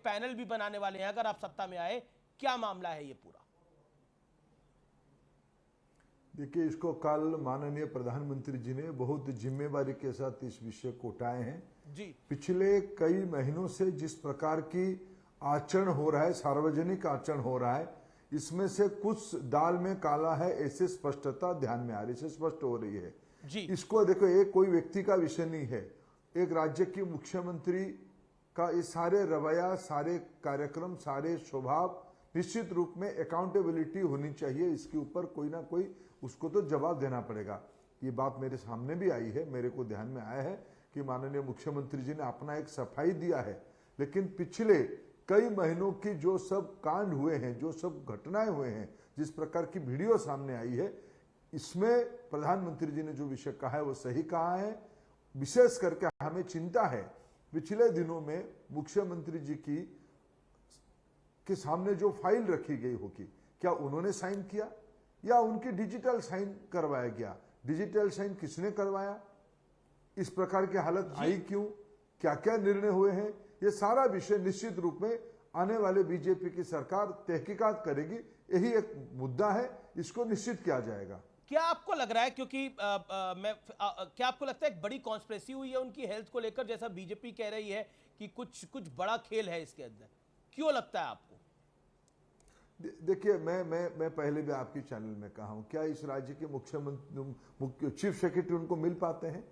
Panel भी बनाने वाले हैं अगर आप सत्ता में आए, क्या मामला है ये पूरा? देखिए, इसको कल माननीय प्रधानमंत्री जी ने बहुत जिम्मेवारी के साथ इस विषय को उठाए हैं जी। पिछले कई महीनों से जिस प्रकार की आचरण हो रहा है, सार्वजनिक आचरण हो रहा है, इसमें से कुछ दाल में काला है ऐसे स्पष्टता ध्यान में आ रही है, स्पष्ट हो रही है जी। इसको देखो, एक कोई व्यक्ति का विषय नहीं है, एक राज्य की मुख्यमंत्री का ये सारे रवैया, सारे कार्यक्रम, सारे स्वभाव, निश्चित रूप में अकाउंटेबिलिटी होनी चाहिए। इसके ऊपर कोई ना कोई उसको तो जवाब देना पड़ेगा। ये बात मेरे सामने भी आई है, मेरे को ध्यान में आया है कि माननीय मुख्यमंत्री जी ने अपना एक सफाई दिया है, लेकिन पिछले कई महीनों की जो सब कांड हुए हैं, जो सब घटनाएं हुए हैं, जिस प्रकार की वीडियो सामने आई है, इसमें प्रधानमंत्री जी ने जो विषय कहा है वो सही कहा है। विशेष करके हमें चिंता है पिछले दिनों में मुख्यमंत्री जी की के सामने जो फाइल रखी गई होगी, क्या उन्होंने साइन किया या उनकी डिजिटल साइन करवाया गया? डिजिटल साइन किसने करवाया? इस प्रकार की हालत आई क्यों? क्या क्या निर्णय हुए हैं? ये सारा विषय निश्चित रूप में आने वाले बीजेपी की सरकार तहकीकात करेगी। यही एक मुद्दा है, इसको निश्चित किया जाएगा। क्या आपको लग रहा है, क्योंकि क्या आपको लगता है एक बड़ी कॉन्स्पिरेसी हुई है उनकी हेल्थ को लेकर, जैसा बीजेपी कह रही है कि कुछ बड़ा खेल है इसके अंदर? क्यों लगता है आपको? देखिए, मैं पहले भी आपकी चैनल में कहा हूं, क्या इस राज्य के मुख्य चीफ सेक्रेटरी उनको मिल पाते हैं?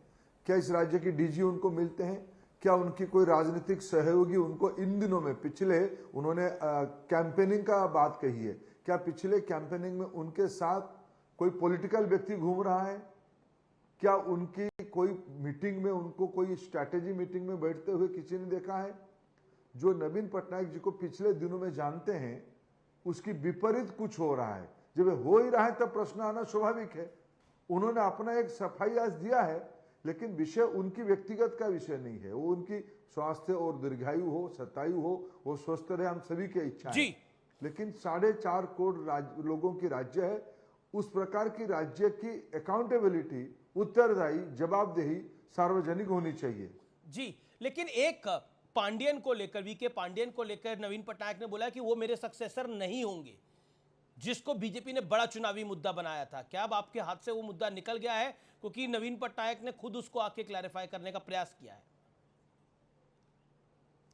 क्या इस राज्य के डीजी उनको मिलते हैं? क्या उनकी कोई राजनीतिक सहयोगी उनको इन दिनों में, पिछले उन्होंने कैंपेनिंग का बात कही है, क्या पिछले कैंपेनिंग में उनके साथ कोई पॉलिटिकल व्यक्ति घूम रहा है? क्या उनकी कोई मीटिंग में, उनको कोई स्ट्रैटेजी मीटिंग में बैठते हुए किसी ने देखा है? जो नवीन पटनायक जी को पिछले दिनों में जानते हैं, उसकी विपरीत कुछ हो रहा है। जब हो ही रहा है तब प्रश्न आना स्वाभाविक है। उन्होंने अपना एक सफाई आज दिया है, लेकिन विषय उनकी व्यक्तिगत का विषय नहीं है, वो उनकी स्वास्थ्य और दीर्घायु हो, शतायु हो, वो स्वस्थ रहे, हम सभी की इच्छा है। लेकिन 4.5 करोड़ लोगों की राज्य है, उस प्रकार की राज्य की अकाउंटेबिलिटी, उत्तरदायी, जवाबदेही सार्वजनिक होनी चाहिए। जी, लेकिन एक पांडियन को लेकर, वीके पांडियन को लेकर नवीन पटनायक ने बोला कि वो मेरे सक्सेसर नहीं होंगे, जिसको बीजेपी ने बड़ा चुनावी मुद्दा बनाया था। क्या अब आपके हाथ से वो मुद्दा निकल गया है? क्योंकि नवीन पटनायक ने खुद उसको आके क्लैरिफाई करने का प्रयास किया है।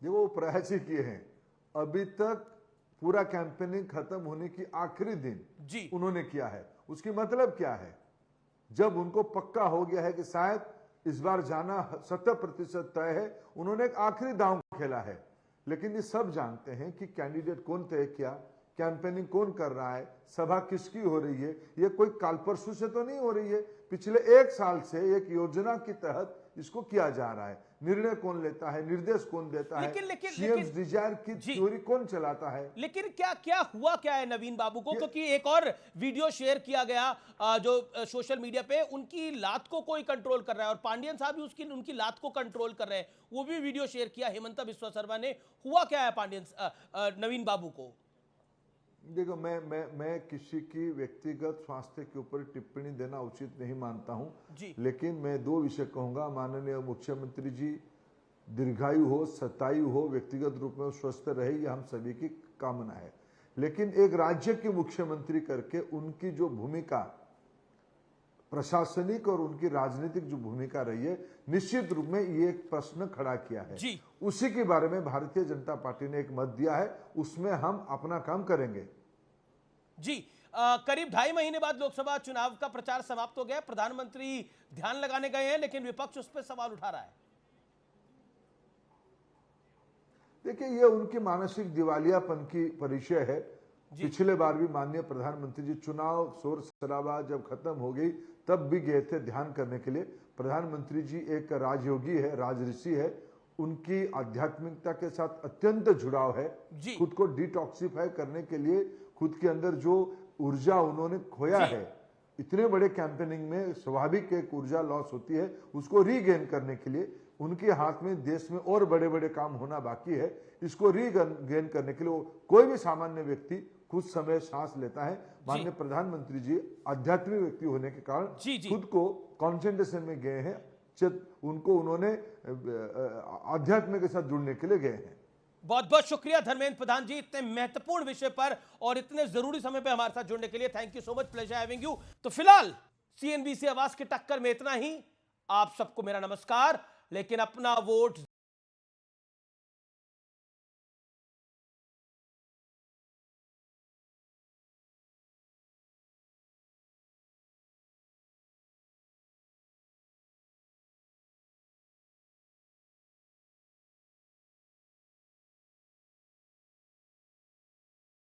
ये वो प्रयास ही किए हैं। अभी तक पूरा कैंपेनिंग खत्म होने की आखिरी दिन जी उन्होंने किया है। उसकी मतलब क्या है? जब उनको पक्का हो गया है कि शायद इस बार जाना 70% तय है, उन्होंने एक आखिरी दांव खेला है। लेकिन ये सब जानते हैं कि कैंडिडेट कौन तय किया, कैंपेनिंग कौन कर रहा है, सभा किसकी हो रही है। ये कोई काल परसों से तो नहीं हो रही है, पिछले 1 साल से एक योजना के तहत इसको किया जा रहा है। निर्णय कौन लेता है, निर्देश कौन देता है, सीएम डिजायर की थ्योरी कौन चलाता है। लेकिन क्या हुआ क्या है नवीन बाबू को? क्योंकि एक और वीडियो शेयर किया गया जो सोशल मीडिया पे, उनकी लात को कोई कंट्रोल कर रहा है और पांडियन साहब भी उनकी लात को कंट्रोल कर रहे हैं। वो भी वीडियो शेयर किया हेमंत बिस्वा शर्मा ने। हुआ क्या है पांडियन नवीन बाबू को? देखो, मैं किसी की व्यक्तिगत स्वास्थ्य के ऊपर टिप्पणी देना उचित नहीं मानता हूं, लेकिन मैं 2 विषय कहूंगा। माननीय मुख्यमंत्री जी दीर्घायु हो, शतायु हो, व्यक्तिगत रूप में स्वस्थ रहे, ये हम सभी की कामना है। लेकिन एक राज्य के मुख्यमंत्री करके उनकी जो भूमिका प्रशासनिक और उनकी राजनीतिक जो भूमिका रही है, निश्चित रूप में ये एक प्रश्न खड़ा किया है। उसी के बारे में भारतीय जनता पार्टी ने एक मत दिया है, उसमें हम अपना काम करेंगे। जी, करीब 2.5 महीने बाद लोकसभा चुनाव का प्रचार समाप्त हो गया। प्रधानमंत्री ध्यान लगाने गए हैं, लेकिन विपक्ष उस पर सवाल उठा रहा है। देखिए, ये उनकी मानसिक दिवालियापन की परिचय है। पिछले बार भी माननीय प्रधानमंत्री जी चुनाव शोर शराबा जब खत्म हो गई तब भी गए थे ध्यान करने के लिए। प्रधानमंत्री जी एक राजयोगी है, राजऋषि है, उनकी आध्यात्मिकता के साथ अत्यंत जुड़ाव है। खुद को डिटॉक्सिफाई करने के लिए खुद के अंदर जो ऊर्जा उन्होंने खोया है, इतने बड़े कैंपेनिंग में स्वाभाविक एक ऊर्जा लॉस होती है, उसको रीगेन करने के लिए उनके हाथ में देश में और बड़े बड़े काम होना बाकी है। इसको रीगेन करने के लिए कोई भी सामान्य व्यक्ति कुछ समय सांस लेता है। माननीय प्रधानमंत्री जी आध्यात्मिक व्यक्ति होने के कारण खुद को कॉन्सेंट्रेशन में गए हैं, उनको उन्होंने आध्यात्म के साथ जुड़ने के लिए गए हैं। बहुत बहुत शुक्रिया धर्मेंद्र प्रधान जी, इतने महत्वपूर्ण विषय पर और इतने जरूरी समय पे हमारे साथ जुड़ने के लिए। Thank you so much, pleasure having you. तो फिलहाल सीएनबीसी आवाज की टक्कर में इतना ही। आप सबको मेरा नमस्कार, लेकिन अपना वोट